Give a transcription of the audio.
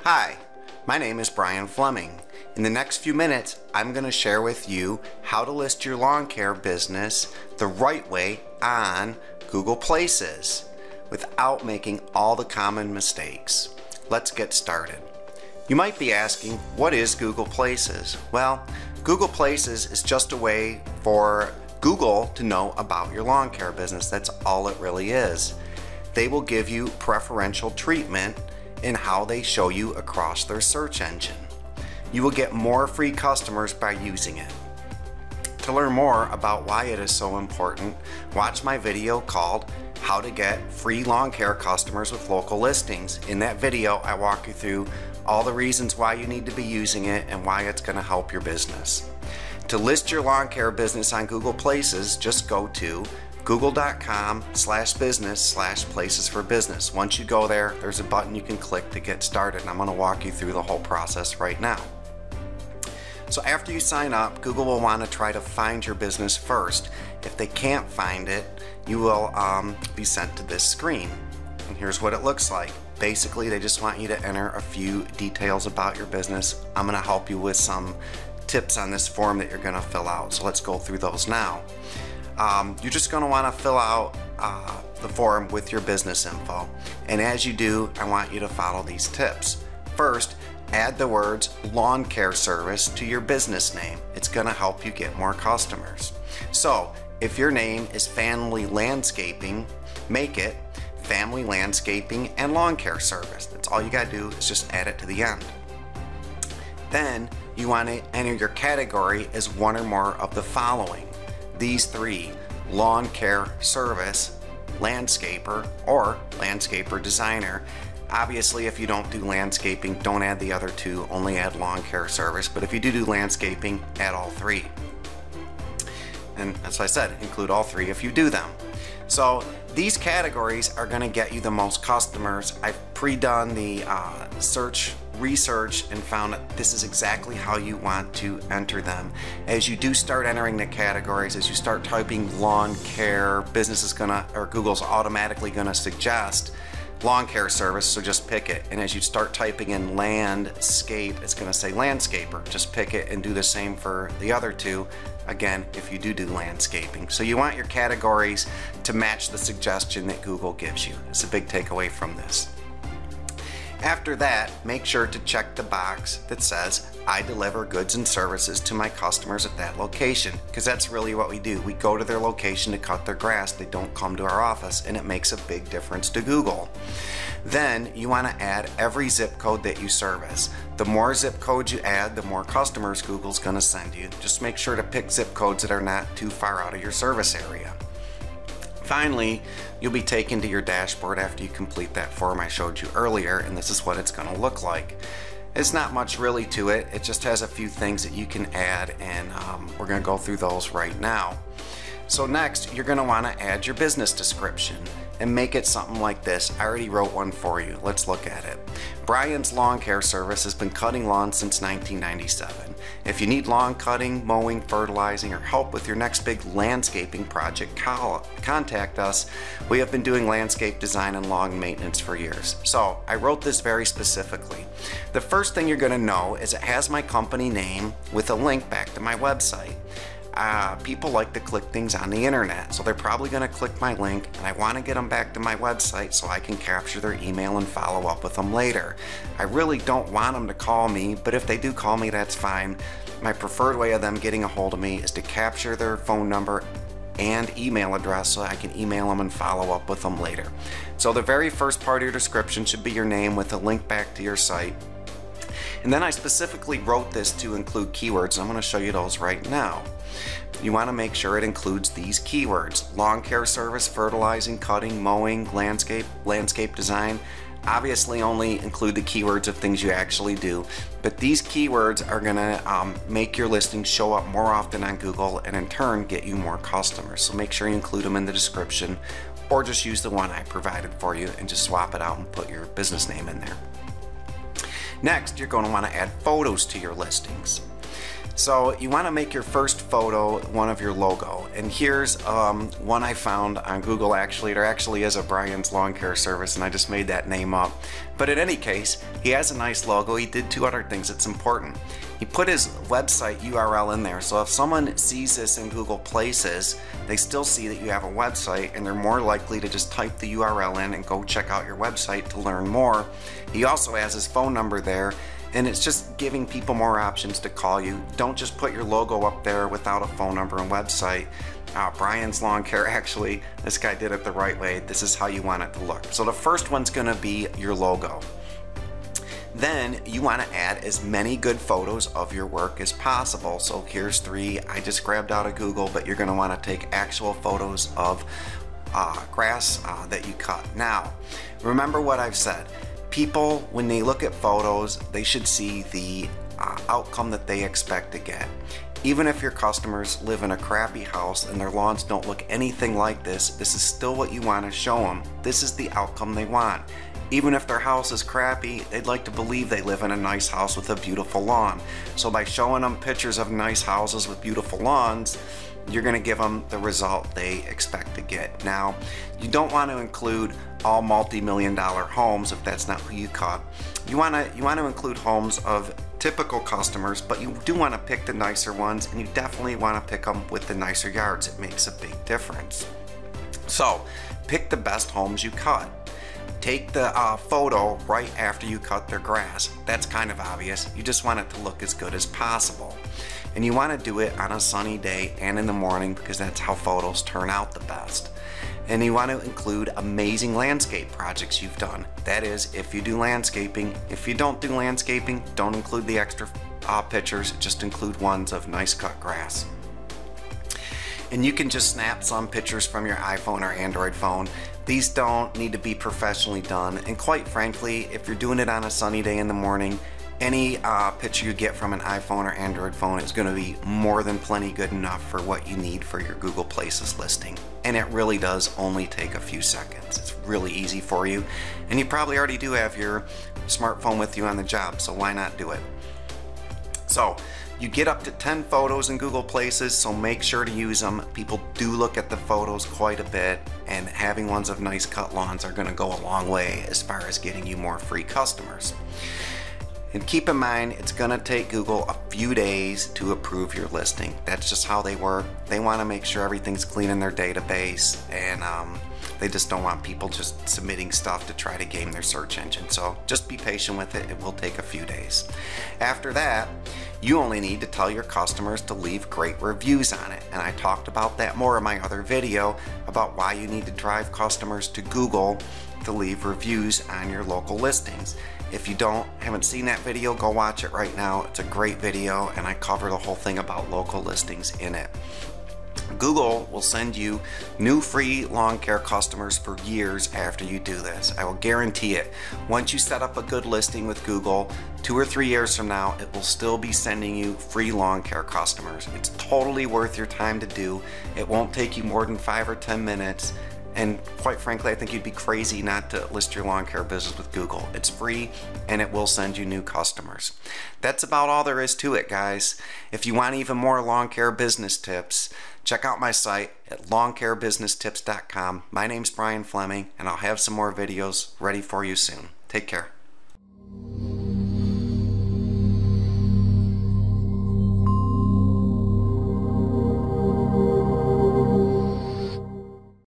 Hi, my name is Brian Fleming. In the next few minutes, I'm going to share with you how to list your lawn care business the right way on Google Places without making all the common mistakes. Let's get started. You might be asking, what is Google Places? Well, Google Places is just a way for Google to know about your lawn care business. That's all it really is. They will give you preferential treatment in how they show you across their search engine. You will get more free customers by using it. To learn more about why it is so important, watch my video called How to Get Free Lawn Care Customers with Local Listings. In that video, I walk you through all the reasons why you need to be using it and why it's going to help your business. To list your lawn care business on Google Places, just go to google.com/business/places for business. Once you go there, there's a button you can click to get started, and I'm going to walk you through the whole process right now. So after you sign up, Google will want to try to find your business first. If they can't find it, you will be sent to this screen. And here's what it looks like. Basically, they just want you to enter a few details about your business. I'm going to help you with some tips on this form that you're going to fill out. So let's go through those now. You're just going to want to fill out the form with your business info. And as you do, I want you to follow these tips. First, add the words lawn care service to your business name. It's going to help you get more customers. So if your name is Family Landscaping, make it Family Landscaping and Lawn Care Service. That's all you got to do is just add it to the end. Then you want to enter your category as one or more of the following. These three: lawn care service, landscaper, or landscaper designer. Obviously, if you don't do landscaping, don't add the other two, only add lawn care service. But if you do landscaping, add all three. And as I said, include all three if you do them. So these categories are going to get you the most customers. I've pre-done the search research and found that this is exactly how you want to enter them. As you do start entering the categories, as you start typing lawn care, business is gonna, or Google's automatically gonna suggest lawn care service, so just pick it. And as you start typing in landscape, it's gonna say landscaper. Just pick it and do the same for the other two. Again, if you do landscaping. So you want your categories to match the suggestion that Google gives you. It's a big takeaway from this. After that, make sure to check the box that says, I deliver goods and services to my customers at that location, because that's really what we do. We go to their location to cut their grass. They don't come to our office, and it makes a big difference to Google. Then you want to add every zip code that you service. The more zip codes you add, the more customers Google's going to send you. Just make sure to pick zip codes that are not too far out of your service area. Finally, you'll be taken to your dashboard after you complete that form I showed you earlier, and this is what it's going to look like. It's not much really to it. It just has a few things that you can add, and we're going to go through those right now. So next, you're going to want to add your business description and make it something like this. I already wrote one for you. Let's look at it. Brian's Lawn Care Service has been cutting lawns since 1997. If you need lawn cutting, mowing, fertilizing, or help with your next big landscaping project, contact us. We have been doing landscape design and lawn maintenance for years. So I wrote this very specifically. The first thing you're going to know is it has my company name with a link back to my website. People like to click things on the internet, so they're probably going to click my link, and I want to get them back to my website so I can capture their email and follow up with them later. I really don't want them to call me, but if they do call me, that's fine. My preferred way of them getting a hold of me is to capture their phone number and email address so I can email them and follow up with them later. So the very first part of your description should be your name with a link back to your site. And then I specifically wrote this to include keywords, and I'm going to show you those right now. You want to make sure it includes these keywords: lawn care service, fertilizing, cutting, mowing, landscape design. Obviously only include the keywords of things you actually do, but these keywords are going to make your listing show up more often on Google and in turn get you more customers. So make sure you include them in the description, or just use the one I provided for you and just swap it out and put your business name in there. Next, you're going to want to add photos to your listings. So you want to make your first photo one of your logo, and here's one I found on Google. Actually, there actually is a Brian's Lawn Care Service, and I just made that name up. But in any case, he has a nice logo. He did two other things that's important. He put his website URL in there, so if someone sees this in Google Places, they still see that you have a website, and they're more likely to just type the URL in and go check out your website to learn more. He also has his phone number there, and it's just giving people more options to call you. Don't just put your logo up there without a phone number and website. Brian's Lawn Care, actually, this guy did it the right way. This is how you want it to look. So the first one's going to be your logo. Then you want to add as many good photos of your work as possible. So here's 3 I just grabbed out of Google, but you're going to want to take actual photos of grass that you cut. Now, remember what I've said. People, when they look at photos, they should see the outcome that they expect to get. Even if your customers live in a crappy house and their lawns don't look anything like this is still what you want to show them. This is the outcome they want. Even if their house is crappy, they'd like to believe they live in a nice house with a beautiful lawn. So by showing them pictures of nice houses with beautiful lawns, you're going to give them the result they expect to get. Now, you don't want to include all multi-million-dollar homes if that's not who you cut. You want to include homes of typical customers, but you do want to pick the nicer ones, and you definitely want to pick them with the nicer yards. It makes a big difference. So, pick the best homes you cut. Take the photo right after you cut their grass. That's kind of obvious. You just want it to look as good as possible. And you want to do it on a sunny day and in the morning because that's how photos turn out the best. And you want to include amazing landscape projects you've done. That is, if you do landscaping. If you don't do landscaping, don't include the extra pictures. Just include ones of nice cut grass. And you can just snap some pictures from your iPhone or Android phone. These don't need to be professionally done, and quite frankly, if you're doing it on a sunny day in the morning, any picture you get from an iPhone or Android phone is going to be more than plenty good enough for what you need for your Google Places listing. And it really does only take a few seconds. It's really easy for you, and you probably already do have your smartphone with you on the job, so why not do it? So, you get up to 10 photos in Google Places, so make sure to use them. People do look at the photos quite a bit, and having ones of nice cut lawns are going to go a long way as far as getting you more free customers. And keep in mind, it's going to take Google a few days to approve your listing. That's just how they work. They want to make sure everything's clean in their database, and they just don't want people just submitting stuff to try to game their search engine. So just be patient with it. It will take a few days. After that, you only need to tell your customers to leave great reviews on it. And I talked about that more in my other video about why you need to drive customers to Google to leave reviews on your local listings. If you haven't seen that video, go watch it right now. It's a great video, and I cover the whole thing about local listings in it. Google will send you new free lawn care customers for years after you do this. I will guarantee it. Once you set up a good listing with Google, 2 or 3 years from now, it will still be sending you free lawn care customers. It's totally worth your time to do. It won't take you more than 5 or 10 minutes. And quite frankly, I think you'd be crazy not to list your lawn care business with Google. It's free, and it will send you new customers. That's about all there is to it, guys. If you want even more lawn care business tips, check out my site at lawncarebusinesstips.com. My name's Brian Fleming, and I'll have some more videos ready for you soon. Take care.